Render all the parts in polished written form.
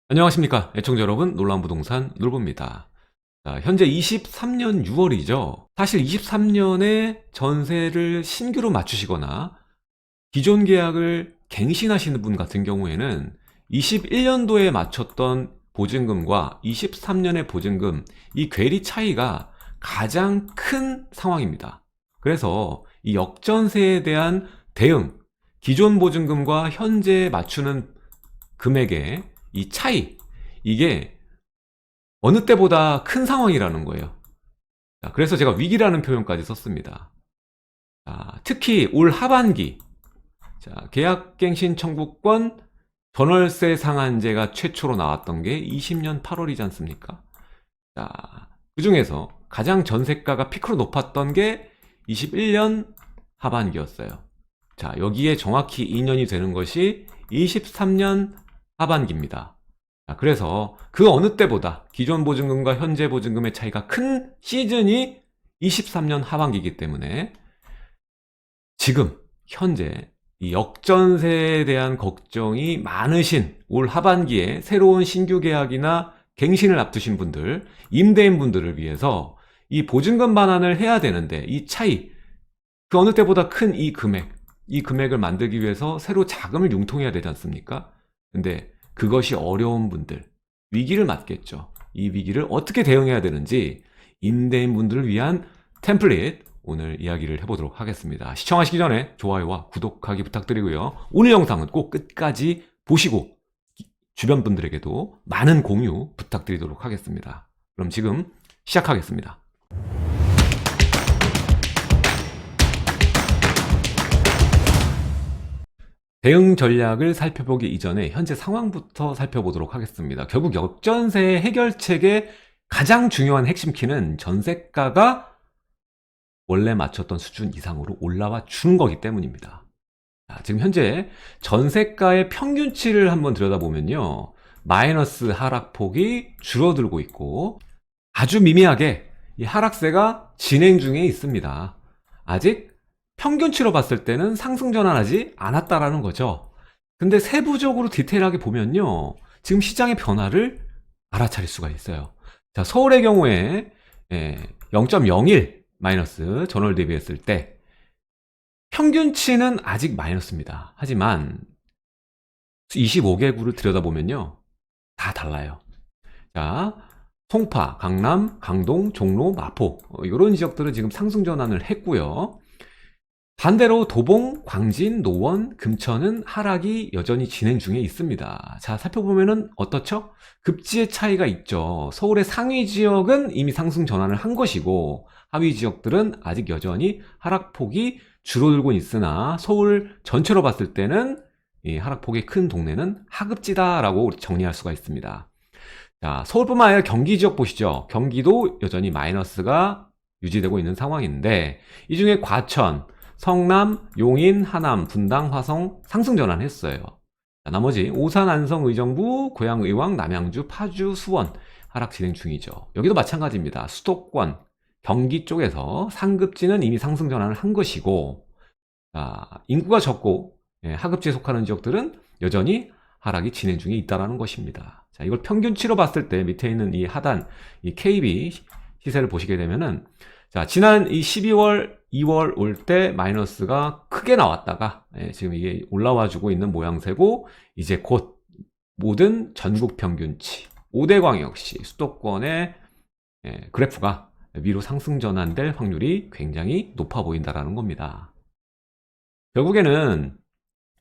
안녕하십니까 애청자 여러분, 놀라운 부동산 놀부입니다. 자, 현재 23년 6월이죠. 사실 23년에 전세를 신규로 맞추시거나 기존 계약을 갱신하시는 분 같은 경우에는 21년도에 맞췄던 보증금과 23년의 보증금, 이 괴리 차이가 가장 큰 상황입니다. 그래서 이 역전세에 대한 대응, 기존 보증금과 현재 맞추는 금액의 이 차이, 이게 어느 때보다 큰 상황이라는 거예요. 자, 그래서 제가 위기라는 표현까지 썼습니다. 자, 특히 올 하반기, 자, 계약갱신 청구권 전월세 상한제가 최초로 나왔던 게 20년 8월이지 않습니까? 자, 그 중에서 가장 전세가가 피크로 높았던 게 21년 하반기였어요. 자, 여기에 정확히 2년이 되는 것이 23년 하반기입니다. 자, 그래서 그 어느 때보다 기존 보증금과 현재 보증금의 차이가 큰 시즌이 23년 하반기이기 때문에 지금 현재 이 역전세에 대한 걱정이 많으신 올 하반기에 새로운 신규 계약이나 갱신을 앞두신 분들, 임대인 분들을 위해서 이 보증금 반환을 해야 되는데 이 차이, 그 어느 때보다 큰 이 금액, 이 금액을 만들기 위해서 새로 자금을 융통해야 되지 않습니까? 근데 그것이 어려운 분들, 위기를 맞겠죠. 이 위기를 어떻게 대응해야 되는지 임대인 분들을 위한 템플릿 오늘 이야기를 해보도록 하겠습니다. 시청하시기 전에 좋아요와 구독하기 부탁드리고요. 오늘 영상은 꼭 끝까지 보시고 주변 분들에게도 많은 공유 부탁드리도록 하겠습니다. 그럼 지금 시작하겠습니다. 대응 전략을 살펴보기 이전에 현재 상황부터 살펴보도록 하겠습니다. 결국 역전세 해결책의 가장 중요한 핵심 키는 전세가가 원래 맞췄던 수준 이상으로 올라와 주는 거기 때문입니다. 자, 지금 현재 전세가의 평균치를 한번 들여다보면요, 마이너스 하락폭이 줄어들고 있고 아주 미미하게 이 하락세가 진행 중에 있습니다. 아직 평균치로 봤을 때는 상승 전환하지 않았다라는 거죠. 근데 세부적으로 디테일하게 보면요, 지금 시장의 변화를 알아차릴 수가 있어요. 자, 서울의 경우에 0.01 마이너스 전월 대비했을 때 평균치는 아직 마이너스입니다. 하지만 25개구를 들여다보면요, 다 달라요. 자, 송파, 강남, 강동, 종로, 마포, 이런 지역들은 지금 상승 전환을 했고요. 반대로 도봉, 광진, 노원, 금천은 하락이 여전히 진행 중에 있습니다. 자, 살펴보면은 어떻죠? 급지의 차이가 있죠. 서울의 상위 지역은 이미 상승 전환을 한 것이고 하위 지역들은 아직 여전히 하락폭이 줄어들고 있으나 서울 전체로 봤을 때는 이 하락폭이 큰 동네는 하급지다라고 정리할 수가 있습니다. 자, 서울뿐만 아니라 경기 지역 보시죠. 경기도 여전히 마이너스가 유지되고 있는 상황인데 이 중에 과천, 성남, 용인, 하남, 분당, 화성 상승 전환했어요. 자, 나머지 오산, 안성, 의정부, 고양, 의왕, 남양주, 파주, 수원 하락 진행 중이죠. 여기도 마찬가지입니다. 수도권, 경기 쪽에서 상급지는 이미 상승 전환을 한 것이고, 자, 인구가 적고 하급지에 속하는 지역들은 여전히 하락이 진행 중에 있다는 것입니다. 자, 이걸 평균치로 봤을 때 밑에 있는 이 하단, 이 KB 시세를 보시게 되면은, 자, 지난 이 12월, 2월 올 때 마이너스가 크게 나왔다가 지금 이게 올라와 주고 있는 모양새고, 이제 곧 모든 전국 평균치 5대 광역시 수도권의 그래프가 위로 상승 전환될 확률이 굉장히 높아 보인다라는 겁니다. 결국에는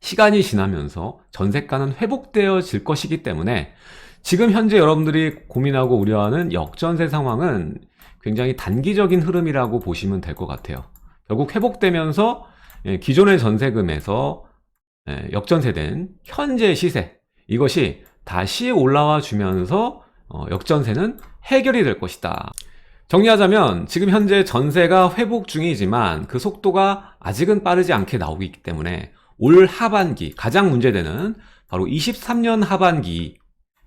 시간이 지나면서 전세가는 회복되어질 것이기 때문에 지금 현재 여러분들이 고민하고 우려하는 역전세 상황은 굉장히 단기적인 흐름이라고 보시면 될 것 같아요. 결국 회복되면서 기존의 전세금에서 역전세된 현재 시세, 이것이 다시 올라와 주면서 역전세는 해결이 될 것이다. 정리하자면 지금 현재 전세가 회복 중이지만 그 속도가 아직은 빠르지 않게 나오고 있기 때문에 올 하반기 가장 문제되는 바로 23년 하반기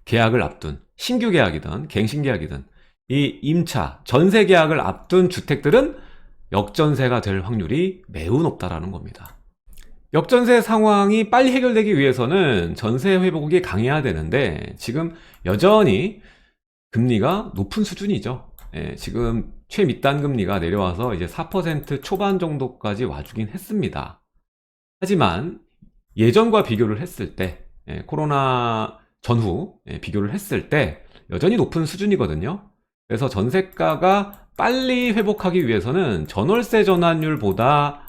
계약을 앞둔 신규 계약이든 갱신 계약이든 이 임차 전세 계약을 앞둔 주택들은 역전세가 될 확률이 매우 높다라는 겁니다. 역전세 상황이 빨리 해결되기 위해서는 전세 회복이 강해야 되는데 지금 여전히 금리가 높은 수준이죠. 예, 지금 최밑단 금리가 내려와서 이제 4% 초반 정도까지 와주긴 했습니다. 하지만 예전과 비교를 했을 때, 코로나 전후 비교를 했을 때 여전히 높은 수준이거든요. 그래서 전세가가 빨리 회복하기 위해서는 전월세 전환율보다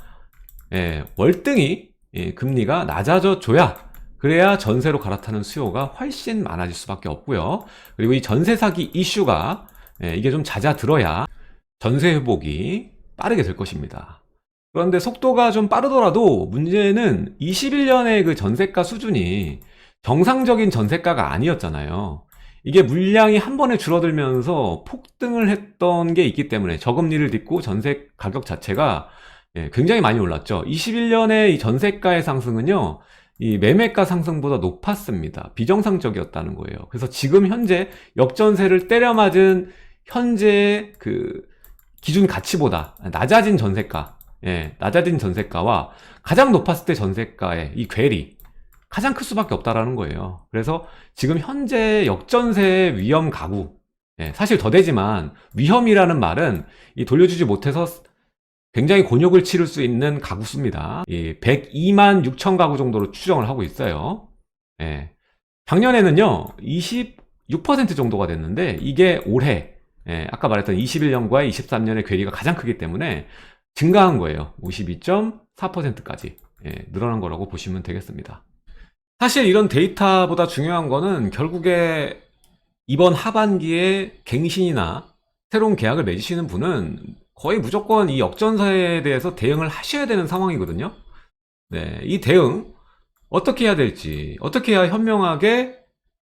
월등히 금리가 낮아져 줘야, 그래야 전세로 갈아타는 수요가 훨씬 많아질 수밖에 없고요. 그리고 이 전세 사기 이슈가 이게 좀 잦아들어야 전세 회복이 빠르게 될 것입니다. 그런데 속도가 좀 빠르더라도 문제는 21년의 그 전세가 수준이 정상적인 전세가가 아니었잖아요. 이게 물량이 한 번에 줄어들면서 폭등을 했던 게 있기 때문에 저금리를 딛고 전세 가격 자체가 굉장히 많이 올랐죠. 21년의 이 전세가의 상승은요, 이 매매가 상승보다 높았습니다. 비정상적이었다는 거예요. 그래서 지금 현재 역전세를 때려맞은 현재 그 기준 가치보다 낮아진 전세가, 낮아진 전세가와 가장 높았을 때 전세가의 이 괴리 가장 클 수밖에 없다라는 거예요. 그래서 지금 현재 역전세 위험 가구, 사실 더 되지만 위험이라는 말은 이 돌려주지 못해서 굉장히 곤욕을 치를 수 있는 가구 수입니다. 102만 6천 가구 정도로 추정을 하고 있어요. 작년에는요 26% 정도가 됐는데 이게 올해 아까 말했던 21년과 23년의 괴리가 가장 크기 때문에 증가한 거예요. 52.4%까지 늘어난 거라고 보시면 되겠습니다. 사실 이런 데이터보다 중요한 거는 결국에 이번 하반기에 갱신이나 새로운 계약을 맺으시는 분은 거의 무조건 이 역전세에 대해서 대응을 하셔야 되는 상황이거든요. 이 대응 어떻게 해야 될지, 어떻게 해야 현명하게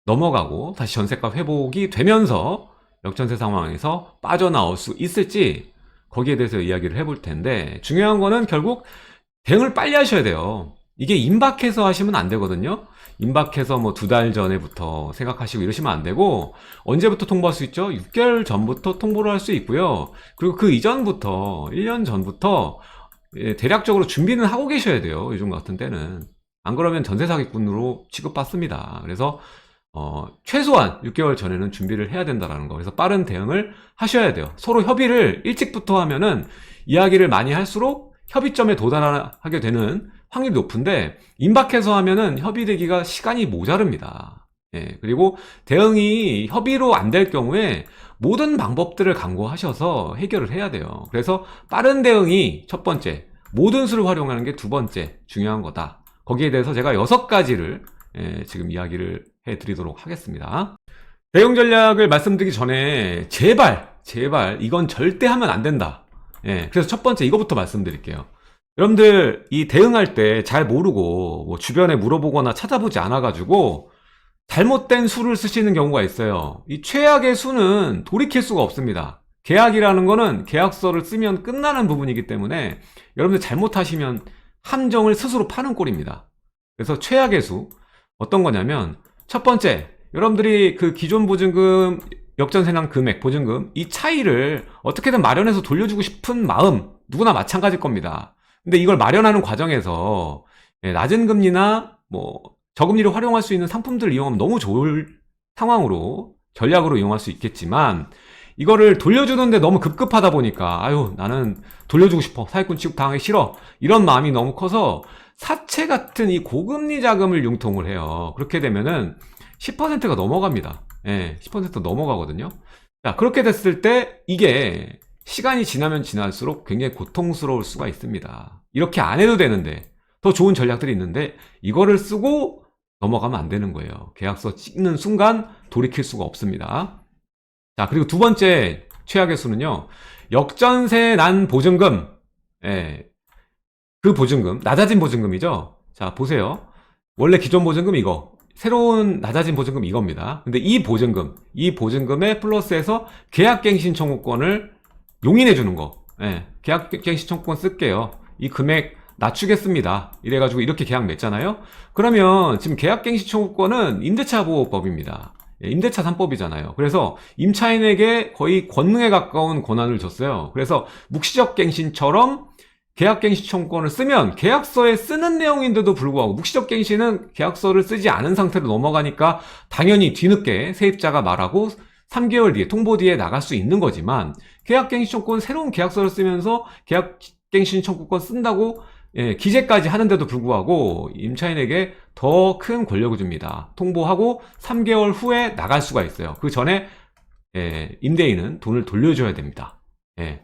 넘어가고 다시 전세가 회복이 되면서 역전세 상황에서 빠져나올 수 있을지, 거기에 대해서 이야기를 해볼 텐데, 중요한 거는 결국 대응을 빨리 하셔야 돼요. 이게 임박해서 하시면 안 되거든요. 임박해서 뭐 2달 전에부터 생각하시고 이러시면 안 되고, 언제부터 통보할 수 있죠? 6개월 전부터 통보를 할 수 있고요. 그리고 그 이전부터 1년 전부터 대략적으로 준비는 하고 계셔야 돼요. 요즘 같은 때는. 안 그러면 전세 사기꾼으로 취급받습니다. 그래서 최소한 6개월 전에는 준비를 해야 된다는 거. 그래서 빠른 대응을 하셔야 돼요. 서로 협의를 일찍부터 하면은 이야기를 많이 할수록 협의점에 도달하게 되는 확률이 높은데, 임박해서 하면은 협의되기가 시간이 모자릅니다. 그리고 대응이 협의로 안 될 경우에 모든 방법들을 강구하셔서 해결을 해야 돼요. 그래서 빠른 대응이 첫 번째, 모든 수를 활용하는 게 두 번째 중요한 거다. 거기에 대해서 제가 6가지를 지금 이야기를 해드리도록 하겠습니다. 대응 전략을 말씀드리기 전에 제발 이건 절대 하면 안 된다. 그래서 첫 번째 이거부터 말씀드릴게요. 여러분들 이 대응할 때 잘 모르고 뭐 주변에 물어보거나 찾아보지 않아가지고 잘못된 수를 쓰시는 경우가 있어요. 이 최악의 수는 돌이킬 수가 없습니다. 계약이라는 거는 계약서를 쓰면 끝나는 부분이기 때문에 여러분들 잘못하시면 함정을 스스로 파는 꼴입니다. 그래서 최악의 수 어떤 거냐면, 첫 번째, 여러분들이 그 기존 보증금, 역전세난 금액, 보증금 이 차이를 어떻게든 마련해서 돌려주고 싶은 마음 누구나 마찬가지일 겁니다. 근데 이걸 마련하는 과정에서 낮은 금리나 뭐 저금리를 활용할 수 있는 상품들을 이용하면 너무 좋을 상황으로, 전략으로 이용할 수 있겠지만, 이거를 돌려주는데 너무 급급하다 보니까 아유 나는 돌려주고 싶어, 사기꾼 취급 당하기 싫어, 이런 마음이 너무 커서 사채 같은 이 고금리 자금을 융통을 해요. 그렇게 되면은 10%가 넘어갑니다. 10% 넘어가거든요. 자, 그렇게 됐을 때 이게 시간이 지나면 지날수록 굉장히 고통스러울 수가 있습니다. 이렇게 안 해도 되는데, 더 좋은 전략들이 있는데 이거를 쓰고 넘어가면 안 되는 거예요. 계약서 찍는 순간 돌이킬 수가 없습니다. 자, 그리고 두 번째 최악의 수는요, 역전세 난 보증금. 그 보증금, 낮아진 보증금이죠. 자, 보세요. 원래 기존 보증금 이거, 새로운 낮아진 보증금 이겁니다. 근데 이 보증금에 플러스해서 계약갱신 청구권을 용인해 주는 거. 계약갱신 청구권 쓸게요. 이 금액 낮추겠습니다. 이래가지고 이렇게 계약 맺잖아요. 그러면 지금 계약갱신 청구권은 임대차 보호법입니다. 임대차 3법이잖아요. 그래서 임차인에게 거의 권능에 가까운 권한을 줬어요. 그래서 묵시적 갱신처럼 계약갱신 청구권을 쓰면 계약서에 쓰는 내용인데도 불구하고 묵시적 갱신은 계약서를 쓰지 않은 상태로 넘어가니까 당연히 뒤늦게 세입자가 말하고 3개월 뒤에 통보 뒤에 나갈 수 있는 거지만, 계약갱신 청구권 새로운 계약서를 쓰면서 계약갱신 청구권 쓴다고 기재까지 하는데도 불구하고 임차인에게 더 큰 권력을 줍니다. 통보하고 3개월 후에 나갈 수가 있어요. 그 전에 임대인은 돈을 돌려줘야 됩니다.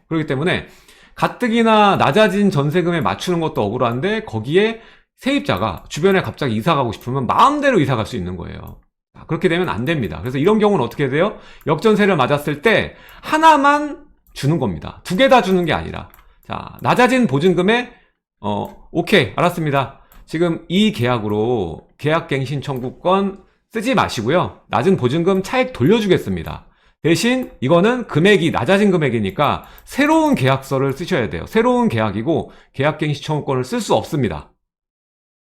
그렇기 때문에 가뜩이나 낮아진 전세금에 맞추는 것도 억울한데, 거기에 세입자가 주변에 갑자기 이사 가고 싶으면 마음대로 이사 갈 수 있는 거예요. 그렇게 되면 안 됩니다. 그래서 이런 경우는 어떻게 돼요? 역전세를 맞았을 때 하나만 주는 겁니다. 두 개 다 주는 게 아니라, 자, 낮아진 보증금에 오케이, 알았습니다. 지금 이 계약으로 계약갱신 청구권 쓰지 마시고요, 낮은 보증금 차액 돌려주겠습니다. 대신 이거는 금액이 낮아진 금액이니까 새로운 계약서를 쓰셔야 돼요. 새로운 계약이고 계약갱신 청구권을 쓸 수 없습니다.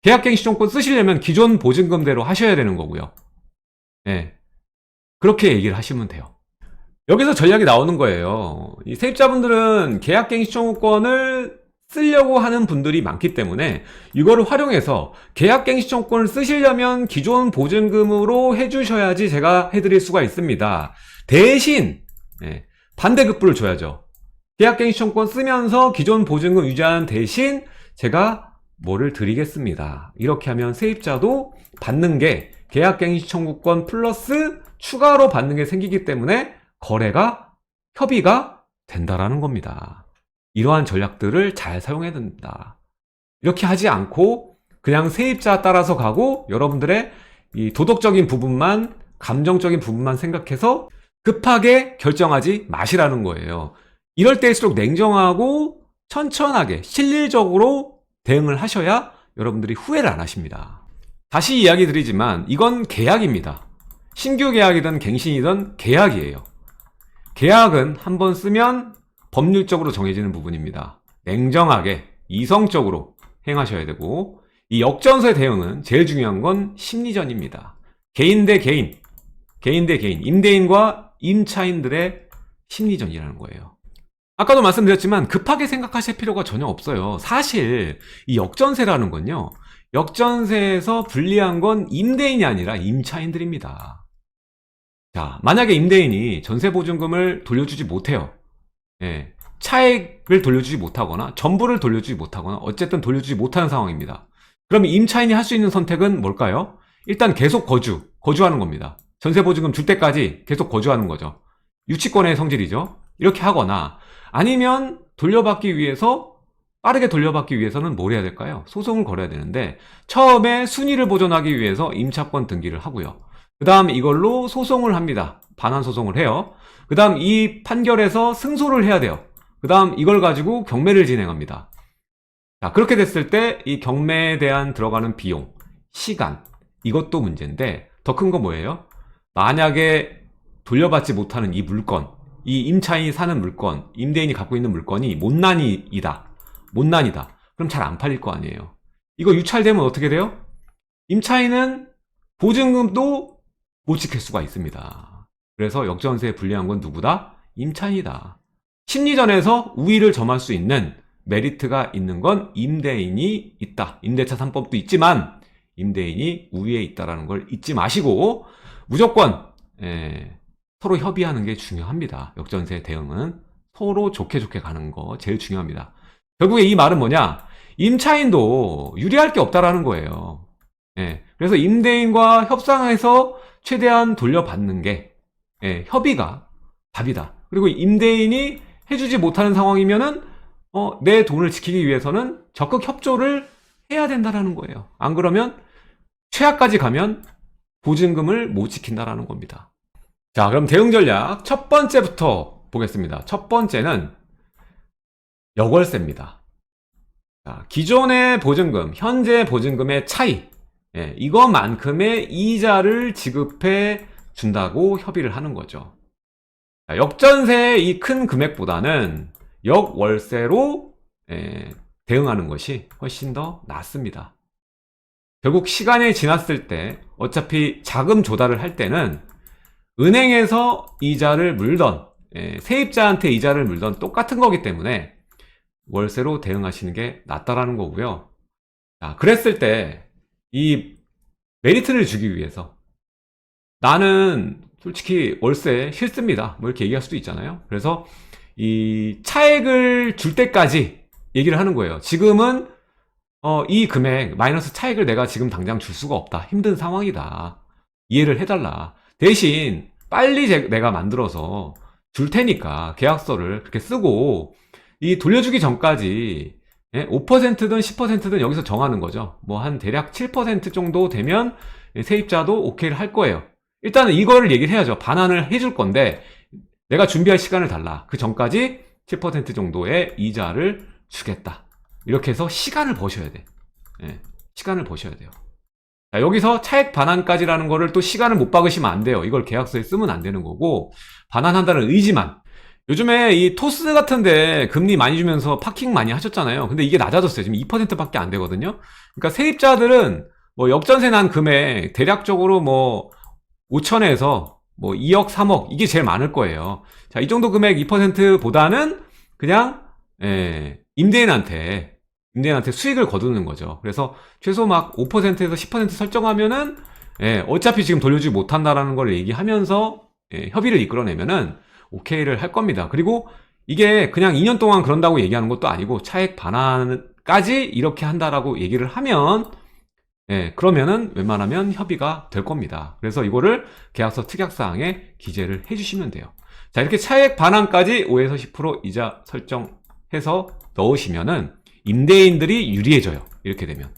계약갱신 청구권 쓰시려면 기존 보증금대로 하셔야 되는 거고요. 그렇게 얘기를 하시면 돼요. 여기서 전략이 나오는 거예요. 이 세입자분들은 계약갱신 청구권을 쓰려고 하는 분들이 많기 때문에 이거를 활용해서 계약갱신 청구권을 쓰시려면 기존 보증금으로 해주셔야지 제가 해드릴 수가 있습니다. 대신 반대급부를 줘야죠. 계약갱신 청구권 쓰면서 기존 보증금 유지하는 대신 제가 뭐를 드리겠습니다. 이렇게 하면 세입자도 받는 게 계약갱신 청구권 플러스 추가로 받는 게 생기기 때문에 거래가, 협의가 된다라는 겁니다. 이러한 전략들을 잘 사용해야 된다. 이렇게 하지 않고 그냥 세입자 따라서 가고 여러분들의 이 도덕적인 부분만, 감정적인 부분만 생각해서 급하게 결정하지 마시라는 거예요. 이럴 때일수록 냉정하고 천천하게 실질적으로 대응을 하셔야 여러분들이 후회를 안 하십니다. 다시 이야기 드리지만 이건 계약입니다. 신규 계약이든 갱신이든 계약이에요. 계약은 한번 쓰면 법률적으로 정해지는 부분입니다. 냉정하게, 이성적으로 행하셔야 되고, 이 역전세 대응은 제일 중요한 건 심리전입니다. 개인 대 개인, 개인 대 개인, 임대인과 임차인들의 심리전이라는 거예요. 아까도 말씀드렸지만 급하게 생각하실 필요가 전혀 없어요. 사실 이 역전세라는 건요, 역전세에서 불리한 건 임대인이 아니라 임차인들입니다. 자, 만약에 임대인이 전세보증금을 돌려주지 못해요. 차액을 돌려주지 못하거나 전부를 돌려주지 못하거나 어쨌든 돌려주지 못하는 상황입니다. 그럼 임차인이 할 수 있는 선택은 뭘까요? 일단 계속 거주하는 겁니다. 전세보증금 줄 때까지 계속 거주하는 거죠. 유치권의 성질이죠. 이렇게 하거나, 아니면 돌려받기 위해서, 빠르게 돌려받기 위해서는 뭘 해야 될까요? 소송을 걸어야 되는데, 처음에 순위를 보존하기 위해서 임차권 등기를 하고요. 그 다음 이걸로 소송을 합니다. 반환 소송을 해요. 그 다음 이 판결에서 승소를 해야 돼요. 그 다음 이걸 가지고 경매를 진행합니다. 자, 그렇게 됐을 때 이 경매에 대한 들어가는 비용, 시간, 이것도 문제인데, 더 큰 건 뭐예요? 만약에 돌려받지 못하는 이 물건, 이 임차인이 사는 물건, 임대인이 갖고 있는 물건이 못난이다. 그럼 잘 안 팔릴 거 아니에요. 이거 유찰되면 어떻게 돼요? 임차인은 보증금도 못 지킬 수가 있습니다. 그래서 역전세에 불리한 건 누구다? 임차인이다. 심리전에서 우위를 점할 수 있는 메리트가 있는 건 임대인이 있다. 임대차 3법도 있지만 임대인이 우위에 있다는 걸 잊지 마시고 무조건 서로 협의하는 게 중요합니다. 역전세 대응은 서로 좋게 가는 거 제일 중요합니다. 결국에 이 말은 뭐냐? 임차인도 유리할 게 없다라는 거예요. 그래서 임대인과 협상해서 최대한 돌려받는 게 협의가 답이다. 그리고 임대인이 해주지 못하는 상황이면은 내 돈을 지키기 위해서는 적극 협조를 해야 된다라는 거예요. 안 그러면 최악까지 가면 보증금을 못 지킨다라는 겁니다. 자, 그럼 대응 전략 첫 번째부터 보겠습니다. 첫 번째는 역월세입니다. 자, 기존의 보증금, 현재 보증금의 차이, 이것만큼의 이자를 지급해 준다고 협의를 하는 거죠. 자, 역전세의 이 큰 금액보다는 역월세로 대응하는 것이 훨씬 더 낫습니다. 결국 시간이 지났을 때 어차피 자금 조달을 할 때는 은행에서 이자를 물던 세입자한테 이자를 물던 똑같은 거기 때문에 월세로 대응하시는 게 낫다라는 거고요. 자, 그랬을 때 이 메리트를 주기 위해서 나는 솔직히 월세 싫습니다. 뭐 이렇게 얘기할 수도 있잖아요. 그래서 이 차액을 줄 때까지 얘기를 하는 거예요. 지금은 이 금액 마이너스 차액을 내가 지금 당장 줄 수가 없다. 힘든 상황이다. 이해를 해달라. 대신 빨리 내가 만들어서 줄 테니까 계약서를 그렇게 쓰고 이 돌려주기 전까지 5%든 10%든 여기서 정하는 거죠. 뭐 한 대략 7% 정도 되면 세입자도 오케이를 할 거예요. 일단은 이거를 얘기를 해야죠. 반환을 해줄 건데 내가 준비할 시간을 달라. 그 전까지 7% 정도의 이자를 주겠다. 이렇게 해서 시간을 버셔야 돼. 시간을 버셔야 돼요. 자, 여기서 차액 반환까지라는 거를 또 시간을 못 박으시면 안 돼요. 이걸 계약서에 쓰면 안 되는 거고, 반환한다는 의지만. 요즘에 이 토스 같은데 금리 많이 주면서 파킹 많이 하셨잖아요. 근데 이게 낮아졌어요. 지금 2%밖에 안 되거든요. 그러니까 세입자들은 뭐 역전세 난 금액 대략적으로 뭐 5천에서 뭐 2억, 3억 이게 제일 많을 거예요. 자, 이 정도 금액 2%보다는 그냥 임대인한테 수익을 거두는 거죠. 그래서 최소 막 5%에서 10% 설정하면은 어차피 지금 돌려주지 못한다라는 걸 얘기하면서 협의를 이끌어내면은 오케이를 할 겁니다. 그리고 이게 그냥 2년 동안 그런다고 얘기하는 것도 아니고 차액 반환까지 이렇게 한다라고 얘기를 하면 그러면은 웬만하면 협의가 될 겁니다. 그래서 이거를 계약서 특약사항에 기재를 해주시면 돼요. 자, 이렇게 차액 반환까지 5에서 10% 이자 설정해서 넣으시면은 임대인들이 유리해져요. 이렇게 되면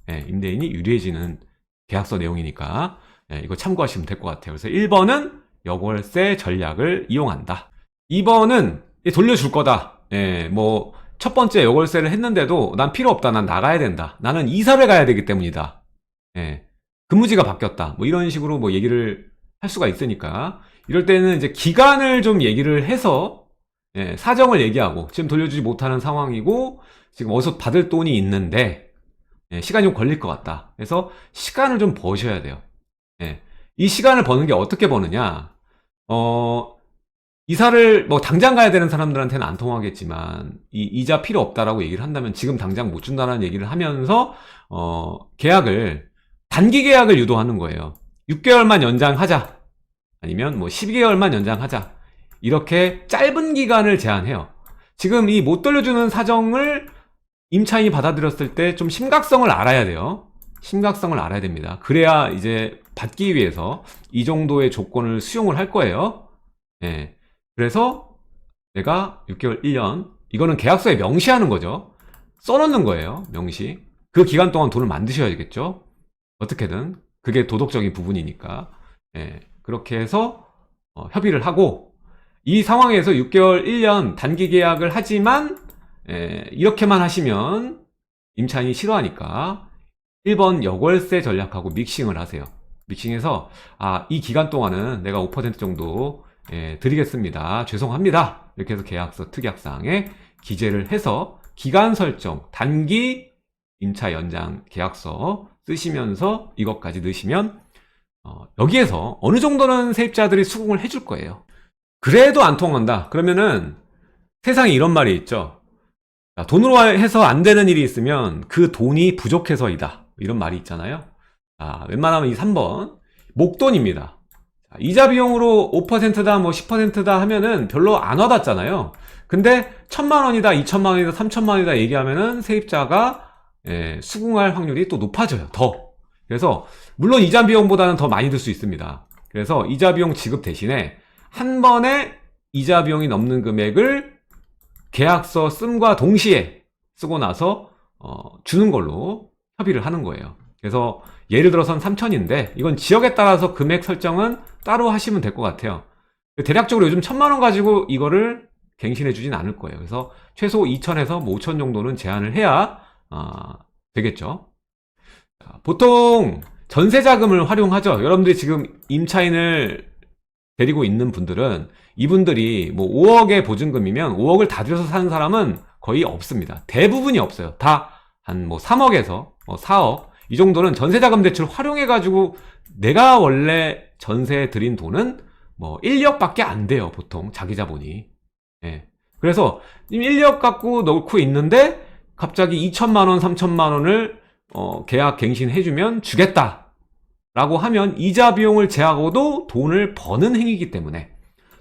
임대인이 유리해지는 계약서 내용이니까 이거 참고하시면 될 것 같아요. 그래서 1번은 역월세 전략을 이용한다. 2번은 돌려줄 거다. 뭐 첫 번째 역월세를 했는데도 난 필요 없다. 난 나가야 된다. 나는 이사를 가야 되기 때문이다. 근무지가 바뀌었다. 뭐 이런 식으로 뭐 얘기를 할 수가 있으니까 이럴 때는 이제 기간을 좀 얘기를 해서 사정을 얘기하고 지금 돌려주지 못하는 상황이고 지금 어디서 받을 돈이 있는데 시간이 좀 걸릴 것 같다. 그래서 시간을 좀 버셔야 돼요. 이 시간을 버는 게 어떻게 버느냐? 이사를 뭐 당장 가야 되는 사람들한테는 안 통하겠지만 이 이자 필요 없다라고 얘기를 한다면 지금 당장 못 준다는 얘기를 하면서 계약을 단기 계약을 유도하는 거예요. 6개월만 연장하자. 아니면 뭐 12개월만 연장하자. 이렇게 짧은 기간을 제한해요. 지금 이 못 돌려주는 사정을 임차인이 받아들였을 때 좀 심각성을 알아야 돼요. 심각성을 알아야 됩니다. 그래야 이제 받기 위해서 이 정도의 조건을 수용을 할 거예요. 그래서 내가 6개월, 1년 이거는 계약서에 명시하는 거죠. 써놓는 거예요. 명시. 그 기간 동안 돈을 만드셔야겠죠. 어떻게든 그게 도덕적인 부분이니까 그렇게 해서 협의를 하고 이 상황에서 6개월, 1년 단기 계약을 하지만 이렇게만 하시면 임차인이 싫어하니까 1번 역월세 전략하고 믹싱을 하세요. 믹싱해서 이 기간 동안은 내가 5% 정도 드리겠습니다. 죄송합니다. 이렇게 해서 계약서 특약사항에 기재를 해서 기간 설정, 단기 임차 연장 계약서 쓰시면서 이것까지 넣으시면 여기에서 어느 정도는 세입자들이 수긍을 해줄 거예요. 그래도 안 통한다. 그러면은 세상에 이런 말이 있죠. 돈으로 해서 안 되는 일이 있으면 그 돈이 부족해서이다. 이런 말이 있잖아요. 웬만하면 이 3번 목돈입니다. 이자 비용으로 5%다 뭐 10%다 하면은 별로 안 와닿잖아요. 근데 1,000만 원이다 2,000만 원이다 3,000만 원이다 얘기하면은 세입자가 수긍할 확률이 또 높아져요. 더. 그래서 물론 이자 비용보다는 더 많이 들 수 있습니다. 그래서 이자 비용 지급 대신에 한 번에 이자 비용이 넘는 금액을 계약서 씀과 동시에 쓰고 나서 주는 걸로 협의를 하는 거예요. 그래서 예를 들어선 3,000인데 이건 지역에 따라서 금액 설정은 따로 하시면 될 것 같아요. 대략적으로 요즘 1,000만 원 가지고 이거를 갱신해 주진 않을 거예요. 그래서 최소 2,000에서 뭐 5,000 정도는 제한을 해야 되겠죠. 보통 전세자금을 활용하죠. 여러분들이 지금 임차인을 데리고 있는 분들은 이분들이 뭐 5억의 보증금이면 5억을 다 들여서 사는 사람은 거의 없습니다. 대부분이 없어요. 다 한 뭐 3억에서 4억 이 정도는 전세자금 대출 활용해가지고 내가 원래 전세에 들인 돈은 뭐 1억밖에 안 돼요. 보통 자기 자본이. 그래서 1억 갖고 넣고 있는데 갑자기 2천만 원, 3천만 원을 계약 갱신해주면 주겠다 라고 하면 이자 비용을 제하고도 돈을 버는 행위이기 때문에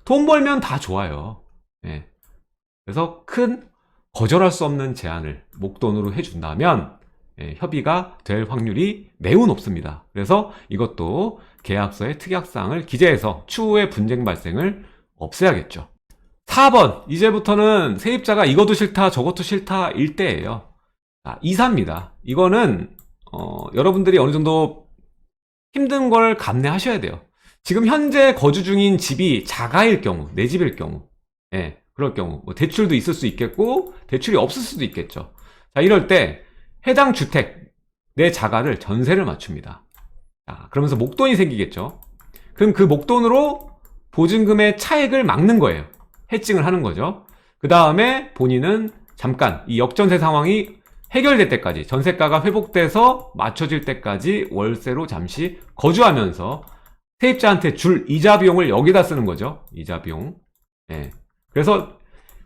돈 벌면 다 좋아요. 예. 그래서 큰 거절할 수 없는 제안을 목돈으로 해준다면 협의가 될 확률이 매우 높습니다. 그래서 이것도 계약서의 특약사항을 기재해서 추후에 분쟁 발생을 없애야겠죠. 4번, 이제부터는 세입자가 이것도 싫다 저것도 싫다 일 때예요. 이사입니다. 이거는 여러분들이 어느 정도 힘든 걸 감내하셔야 돼요. 지금 현재 거주 중인 집이 자가일 경우, 내 집일 경우, 그럴 경우 뭐 대출도 있을 수 있겠고 대출이 없을 수도 있겠죠. 자, 이럴 때 해당 주택 내 자가를 전세를 맞춥니다. 자, 그러면서 목돈이 생기겠죠. 그럼 그 목돈으로 보증금의 차액을 막는 거예요. 해칭을 하는 거죠. 그 다음에 본인은 잠깐 이 역전세 상황이 해결될 때까지, 전세가가 회복돼서 맞춰질 때까지 월세로 잠시 거주하면서 세입자한테 줄 이자 비용을 여기다 쓰는 거죠. 이자 비용. 그래서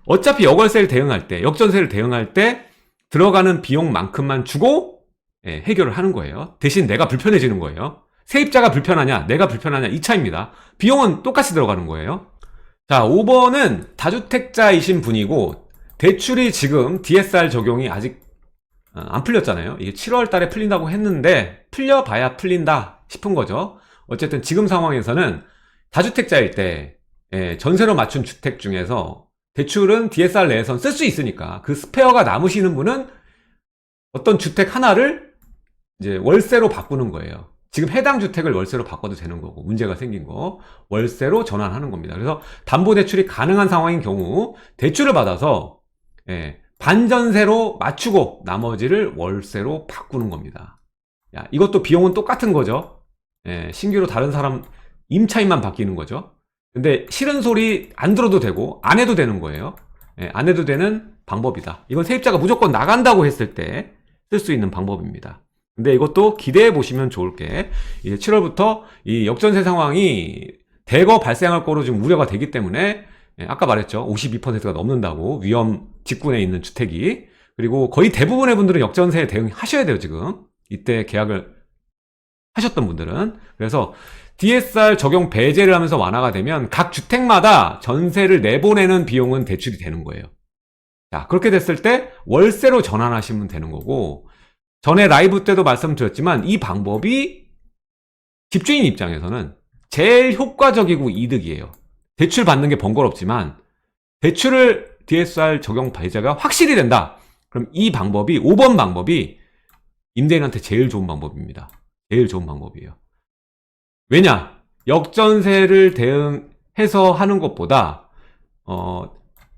어차피 역월세를 대응할 때, 역전세를 대응할 때 들어가는 비용만큼만 주고 해결을 하는 거예요. 대신 내가 불편해지는 거예요. 세입자가 불편하냐, 내가 불편하냐, 이 차이입니다. 비용은 똑같이 들어가는 거예요. 자, 5번은 다주택자이신 분이고 대출이 지금 DSR 적용이 아직 안 풀렸잖아요. 이게 7월 달에 풀린다고 했는데 풀려봐야 풀린다 싶은 거죠. 어쨌든 지금 상황에서는 다주택자일 때 전세로 맞춘 주택 중에서 대출은 DSR 내에선 쓸 수 있으니까 그 스페어가 남으시는 분은 어떤 주택 하나를 이제 월세로 바꾸는 거예요. 지금 해당 주택을 월세로 바꿔도 되는 거고, 문제가 생긴 거 월세로 전환하는 겁니다. 그래서 담보대출이 가능한 상황인 경우 대출을 받아서 반전세로 맞추고 나머지를 월세로 바꾸는 겁니다. 이것도 비용은 똑같은 거죠. 신규로 다른 사람 임차인만 바뀌는 거죠. 근데 싫은 소리 안 들어도 되고 안 해도 되는 거예요. 안 해도 되는 방법이다. 이건 세입자가 무조건 나간다고 했을 때 쓸 수 있는 방법입니다. 근데 이것도 기대해 보시면 좋을 게, 이제 7월부터 이 역전세 상황이 대거 발생할 거로 지금 우려가 되기 때문에, 아까 말했죠. 52%가 넘는다고, 위험 직군에 있는 주택이. 그리고 거의 대부분의 분들은 역전세에 대응하셔야 돼요, 지금. 이때 계약을 하셨던 분들은. 그래서 DSR 적용 배제를 하면서 완화가 되면 각 주택마다 전세를 내보내는 비용은 대출이 되는 거예요. 자, 그렇게 됐을 때 월세로 전환하시면 되는 거고, 전에 라이브 때도 말씀드렸지만 이 방법이 집주인 입장에서는 제일 효과적이고 이득이에요. 대출 받는 게 번거롭지만 대출을 DSR 적용 배제가 확실히 된다. 그럼 이 방법이, 5번 방법이 임대인한테 제일 좋은 방법입니다. 제일 좋은 방법이에요. 왜냐? 역전세를 대응해서 하는 것보다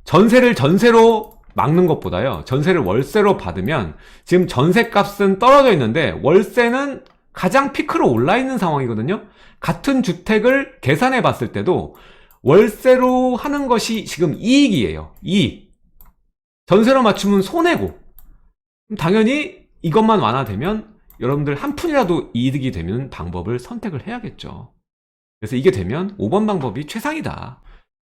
전세를 전세로 막는 것보다요, 전세를 월세로 받으면 지금 전세값은 떨어져 있는데 월세는 가장 피크로 올라 있는 상황이거든요. 같은 주택을 계산해 봤을 때도 월세로 하는 것이 지금 이익이에요. 이익. 전세로 맞추면 손해고, 당연히 이것만 완화되면 여러분들 한 푼이라도 이득이 되는 방법을 선택을 해야겠죠. 그래서 이게 되면 5번 방법이 최상이다.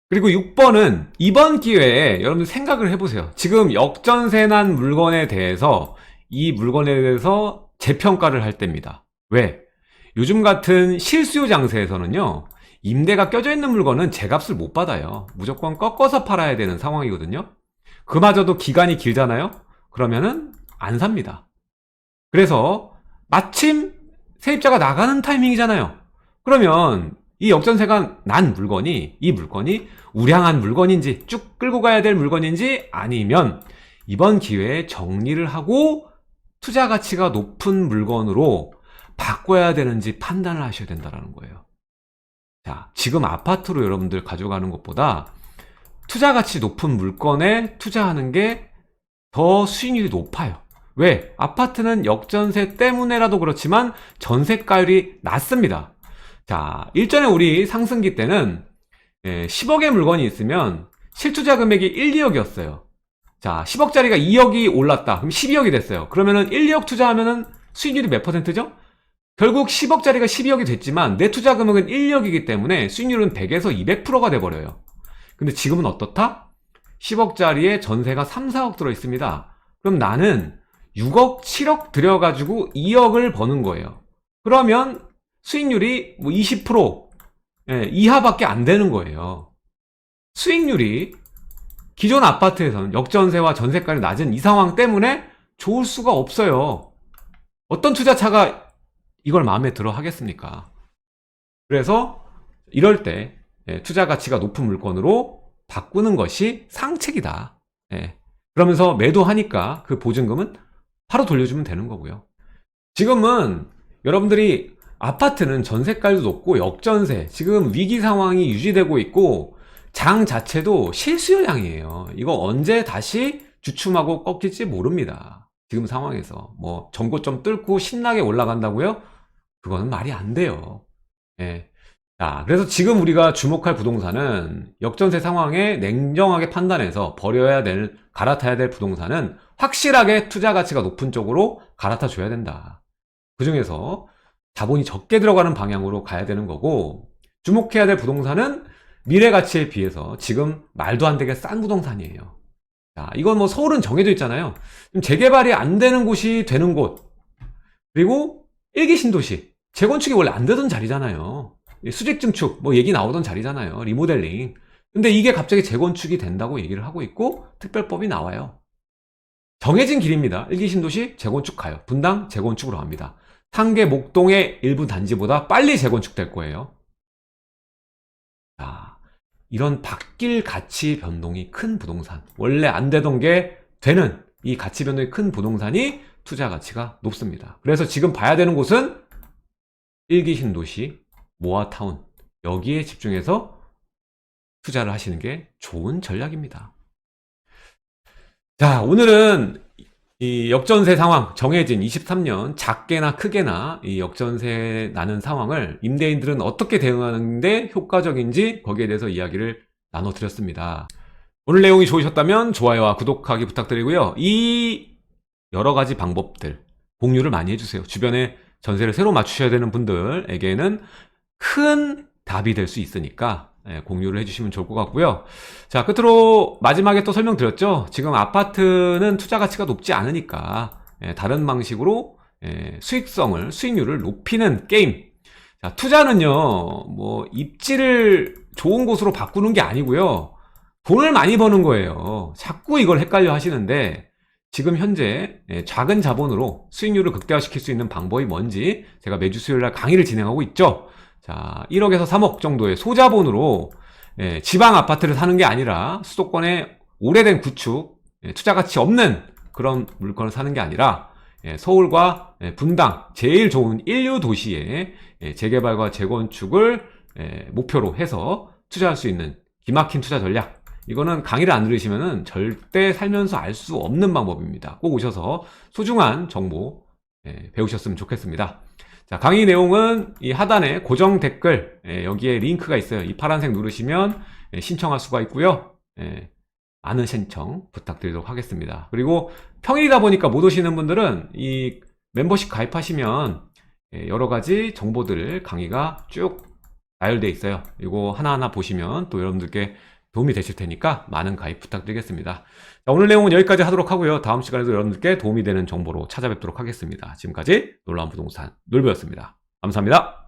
그리고 6번은 이번 기회에 여러분들 생각을 해보세요. 지금 역전세 난 물건에 대해서, 이 물건에 대해서 재평가를 할 때입니다. 왜? 요즘 같은 실수요 장세에서는요, 임대가 껴져 있는 물건은 제값을 못 받아요. 무조건 꺾어서 팔아야 되는 상황이거든요. 그마저도 기간이 길잖아요. 그러면은 안 삽니다. 그래서 마침 세입자가 나가는 타이밍이잖아요. 그러면 이 역전세가 난 물건이, 이 물건이 우량한 물건인지, 쭉 끌고 가야 될 물건인지, 아니면 이번 기회에 정리를 하고 투자 가치가 높은 물건으로 바꿔야 되는지 판단을 하셔야 된다는 거예요. 자, 지금 아파트로 여러분들 가져가는 것보다 투자 가치 높은 물건에 투자하는 게 더 수익률이 높아요. 왜? 아파트는 역전세 때문에라도 그렇지만 전세가율이 낮습니다. 자, 일전에 우리 상승기 때는 10억의 물건이 있으면 실투자 금액이 1, 2억이었어요. 자, 10억짜리가 2억이 올랐다. 그럼 12억이 됐어요. 그러면은 1, 2억 투자하면은 수익률이 몇 %죠? 결국 10억짜리가 12억이 됐지만 내 투자 금액은 1, 2억이기 때문에 수익률은 100에서 200%가 돼버려요. 근데 지금은 어떻다? 10억짜리에 전세가 3, 4억 들어 있습니다. 그럼 나는 6억, 7억 들여가지고 2억을 버는 거예요. 그러면 수익률이 뭐 20% 이하밖에 안 되는 거예요. 수익률이 기존 아파트에서는 역전세와 전세가율이 낮은 이 상황 때문에 좋을 수가 없어요. 어떤 투자차가 이걸 마음에 들어 하겠습니까? 그래서 이럴 때 투자 가치가 높은 물건으로 바꾸는 것이 상책이다. 그러면서 매도하니까 그 보증금은 바로 돌려주면 되는 거고요. 지금은 여러분들이 아파트는 전세가율도 높고 역전세, 지금 위기 상황이 유지되고 있고 장 자체도 실수요량이에요. 이거 언제 다시 주춤하고 꺾일지 모릅니다. 지금 상황에서 뭐 전고점 뚫고 신나게 올라간다고요? 그거는 말이 안 돼요. 자, 그래서 지금 우리가 주목할 부동산은 역전세 상황에 냉정하게 판단해서 버려야 될, 갈아타야 될 부동산은 확실하게 투자 가치가 높은 쪽으로 갈아타 줘야 된다. 그 중에서 자본이 적게 들어가는 방향으로 가야 되는 거고, 주목해야 될 부동산은 미래 가치에 비해서 지금 말도 안 되게 싼 부동산이에요. 자, 이건 뭐 서울은 정해져 있잖아요. 재개발이 안 되는 곳이 되는 곳, 그리고 일기 신도시, 재건축이 원래 안 되던 자리잖아요. 수직 증축 뭐 얘기 나오던 자리잖아요. 리모델링. 근데 이게 갑자기 재건축이 된다고 얘기를 하고 있고 특별법이 나와요. 정해진 길입니다. 일기 신도시 재건축 가요. 분당 재건축으로 합니다. 상계 목동의 일부 단지보다 빨리 재건축될 거예요. 자, 이런 바뀔 가치 변동이 큰 부동산, 원래 안 되던 게 되는 이 가치 변동이 큰 부동산이 투자 가치가 높습니다. 그래서 지금 봐야 되는 곳은 일기 신도시, 모아타운, 여기에 집중해서 투자를 하시는 게 좋은 전략입니다. 자, 오늘은 이 역전세 상황 정해진 23년 작게나 크게나 이 역전세 나는 상황을 임대인들은 어떻게 대응하는데 효과적인지 거기에 대해서 이야기를 나눠드렸습니다. 오늘 내용이 좋으셨다면 좋아요와 구독하기 부탁드리고요. 이 여러 가지 방법들 공유를 많이 해주세요. 주변에 전세를 새로 맞추셔야 되는 분들에게는 큰 답이 될 수 있으니까 공유를 해주시면 좋을 것 같고요. 자, 끝으로 마지막에 또 설명드렸죠. 지금 아파트는 투자 가치가 높지 않으니까 다른 방식으로 수익성을, 수익률을 높이는 게임. 자, 투자는요, 뭐 입지를 좋은 곳으로 바꾸는 게 아니고요, 돈을 많이 버는 거예요. 자꾸 이걸 헷갈려 하시는데, 지금 현재 작은 자본으로 수익률을 극대화시킬 수 있는 방법이 뭔지 제가 매주 수요일날 강의를 진행하고 있죠. 자, 1억에서 3억 정도의 소자본으로 지방 아파트를 사는 게 아니라 수도권의 오래된 구축, 투자 가치 없는 그런 물건을 사는 게 아니라 서울과 분당 제일 좋은 1류 도시의 재개발과 재건축을 목표로 해서 투자할 수 있는 기막힌 투자 전략, 이거는 강의를 안 들으시면은 절대 살면서 알 수 없는 방법입니다. 꼭 오셔서 소중한 정보 배우셨으면 좋겠습니다. 자, 강의 내용은 이 하단에 고정 댓글, 여기에 링크가 있어요. 이 파란색 누르시면 신청할 수가 있고요. 많은 신청 부탁드리도록 하겠습니다. 그리고 평일이다 보니까 못 오시는 분들은 이 멤버십 가입하시면 여러 가지 정보들 강의가 쭉 나열되어 있어요. 이거 하나하나 보시면 또 여러분들께 도움이 되실 테니까 많은 가입 부탁드리겠습니다. 자, 오늘 내용은 여기까지 하도록 하고요. 다음 시간에도 여러분들께 도움이 되는 정보로 찾아뵙도록 하겠습니다. 지금까지 놀라운 부동산 놀부였습니다. 감사합니다.